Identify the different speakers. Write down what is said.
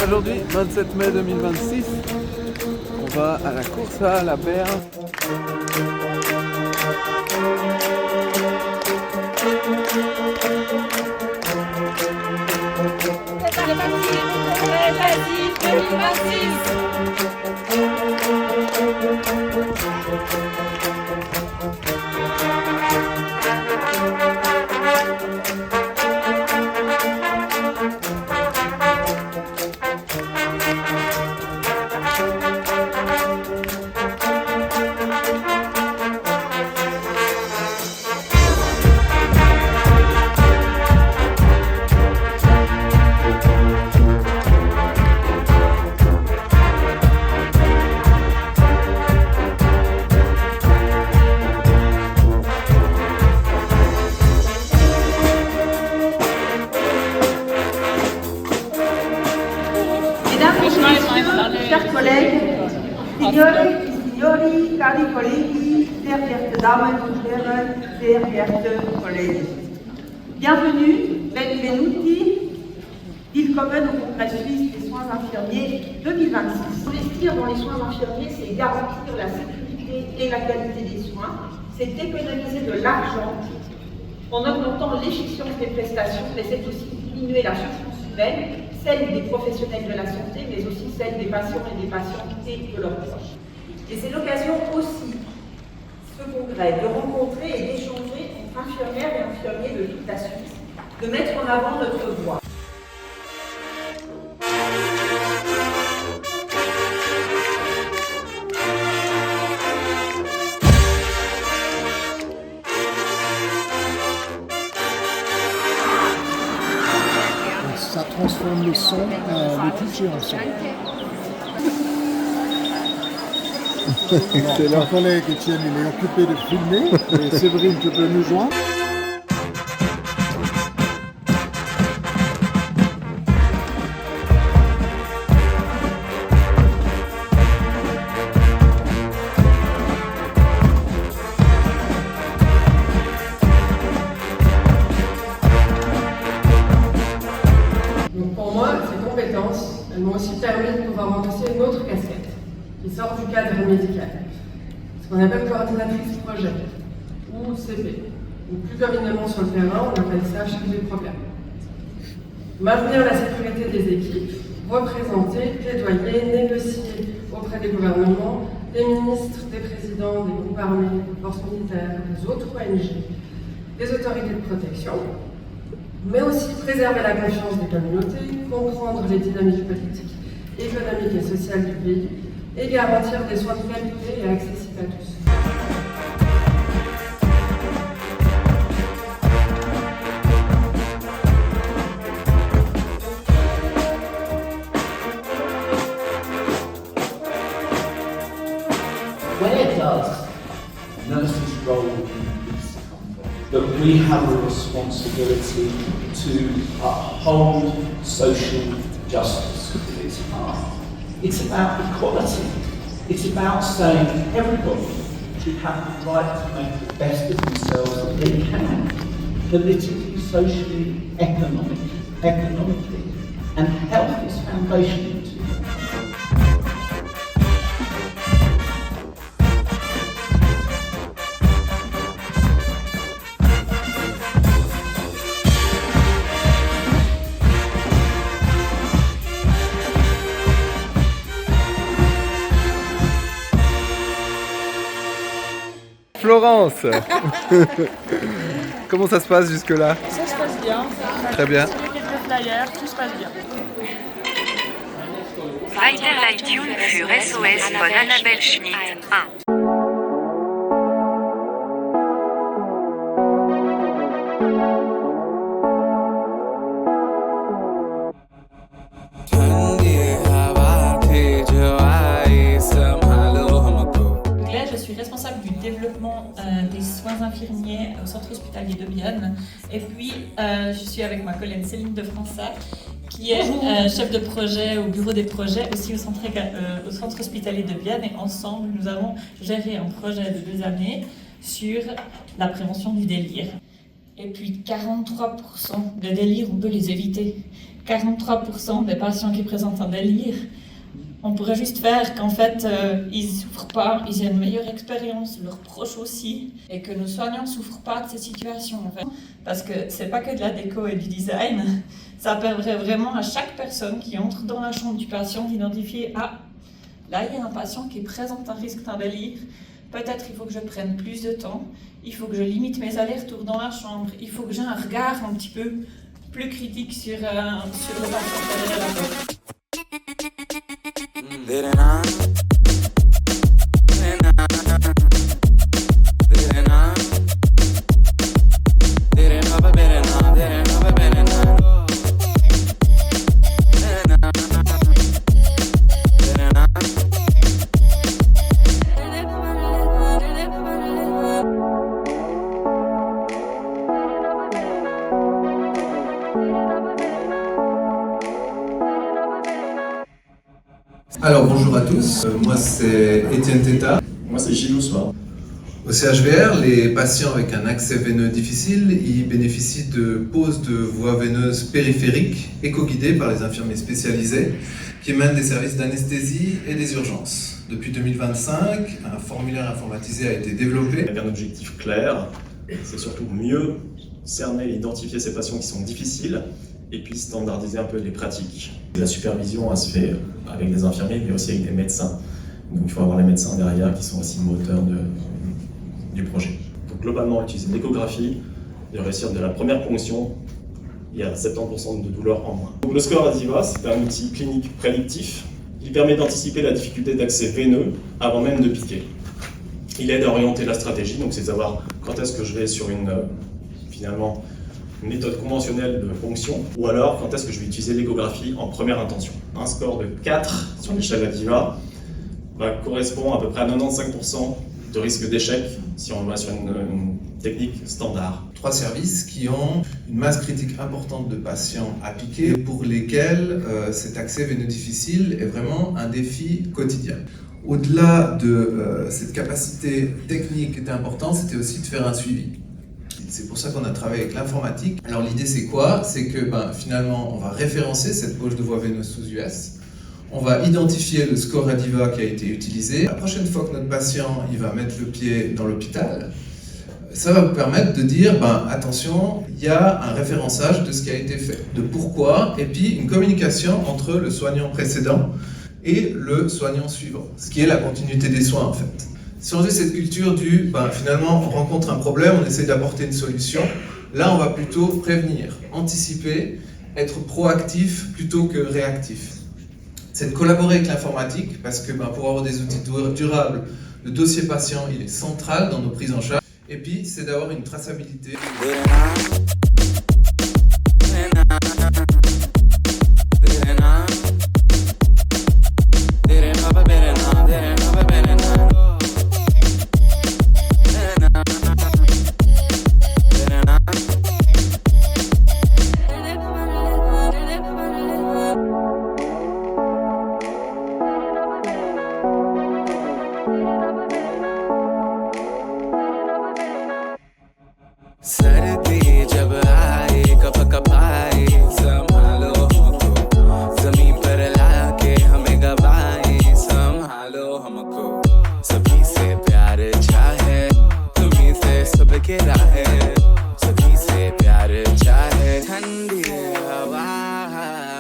Speaker 1: Aujourd'hui, 27 mai 2026, on va à la course à la berge.
Speaker 2: C'est parti, vas-y, 2026.
Speaker 3: Chers collègues, signori, cari colleghi, sehr geehrte Damen und Herren, sehr geehrte Kollegen. Bienvenue, benvenuti, willkommen au Congrès suisse des soins infirmiers 2026. Investir dans les soins infirmiers, c'est garantir la sécurité et la qualité des soins, c'est économiser de l'argent en augmentant l'efficience des prestations, mais c'est aussi diminuer la souffrance humaine, celle des professionnels de la santé, mais aussi celle des patients et des patientes et de leurs proches. Et c'est l'occasion aussi, ce congrès, de rencontrer et d'échanger entre infirmières et infirmiers de toute la Suisse, de mettre en avant notre voix.
Speaker 4: Ça transforme le son, le toucher en son. Mon collègue Étienne, il est occupé de filmer, et Séverine, tu peux nous joindre.
Speaker 5: Pour moi, ces compétences, elles m'ont aussi permis de pouvoir endosser une autre casquette qui sort du cadre médical, ce qu'on appelle coordinatrice projet, ou CP, ou plus communément sur le terrain, on appelle ça chef de problème. Maintenir la sécurité des équipes, représenter, plaidoyer, négocier auprès des gouvernements, des ministres, des présidents, des groupes armés, des forces militaires, des autres ONG, des autorités de protection, mais aussi préserver la confiance des communautés, comprendre les dynamiques politiques, économiques et sociales du pays, et garantir des soins de qualité et accessibles à tous.
Speaker 6: Where does nurses' role in peace come from? That we have a responsibility to uphold social justice in its heart. It's about equality. It's about saying everybody should have the right to make the best of themselves that they can, politically, socially, economically, and health is foundational to it.
Speaker 1: Florence, comment ça se passe jusque-là?
Speaker 7: Ça se passe bien.
Speaker 1: Très bien.
Speaker 7: Quelques flyers, tout se passe bien.
Speaker 8: Weiterleitung für SOS von Annabelle Schmidt 1.
Speaker 7: Je suis responsable du développement des soins infirmiers au centre hospitalier de Bienne. Et puis, je suis avec ma collègue Céline de Fransac, qui est chef de projet au bureau des projets, aussi au centre hospitalier de Vienne. Et ensemble, nous avons géré un projet de 2 années sur la prévention du délire. Et puis 43% de délire, on peut les éviter. 43% des patients qui présentent un délire, on pourrait juste faire qu'en fait, ils ne souffrent pas, ils aient une meilleure expérience, leurs proches aussi, et que nos soignants ne souffrent pas de ces situations. En fait. Parce que c'est pas que de la déco et du design, ça permettrait vraiment à chaque personne qui entre dans la chambre du patient d'identifier « Ah, là il y a un patient qui présente un risque d'un délire, peut-être il faut que je prenne plus de temps, il faut que je limite mes allers-retours dans la chambre, il faut que j'ai un regard un petit peu plus critique sur le patient derrière la porte. »
Speaker 9: Alors bonjour à tous, moi c'est Étienne Teta.
Speaker 10: Moi c'est Gilles Ousmane.
Speaker 9: Au CHVR, les patients avec un accès veineux difficile, ils bénéficient de poses de voies veineuses périphériques éco-guidées par les infirmiers spécialisés qui émanent des services d'anesthésie et des urgences. Depuis 2025, un formulaire informatisé a été développé.
Speaker 10: Avec un objectif clair, c'est surtout mieux cerner et identifier ces patients qui sont difficiles et puis standardiser un peu les pratiques. La supervision, elle se fait avec des infirmiers, mais aussi avec des médecins. Donc il faut avoir les médecins derrière qui sont aussi moteurs du projet. Donc globalement, utiliser l'échographie, de réussir de la première ponction, il y a 70% de douleur en moins. Donc, le score ADIVA, c'est un outil clinique prédictif. Il permet d'anticiper la difficulté d'accès veineux avant même de piquer. Il aide à orienter la stratégie, donc c'est de savoir quand est-ce que je vais sur une méthode conventionnelle de ponction, ou alors quand est-ce que je vais utiliser l'échographie en première intention. Un score de 4 sur l'échelle ADIVA correspond à peu près à 95% de risque d'échec si on va sur une technique standard.
Speaker 9: 3 services qui ont une masse critique importante de patients à piquer et pour lesquels cet accès veineux difficile est vraiment un défi quotidien. Au-delà de cette capacité technique qui était importante, c'était aussi de faire un suivi. C'est pour ça qu'on a travaillé avec l'informatique. Alors l'idée c'est quoi? C'est que finalement on va référencer cette poche de voie veineuse sous US. On va identifier le score ADIVA qui a été utilisé. La prochaine fois que notre patient il va mettre le pied dans l'hôpital, ça va vous permettre de dire attention, il y a un référençage de ce qui a été fait, de pourquoi, et puis une communication entre le soignant précédent et le soignant suivant, ce qui est la continuité des soins en fait. Si on fait cette culture du finalement on rencontre un problème, on essaie d'apporter une solution, là on va plutôt prévenir, anticiper, être proactif plutôt que réactif. C'est de collaborer avec l'informatique parce que pour avoir des outils durables, le dossier patient il est central dans nos prises en charge. Et puis c'est d'avoir une traçabilité.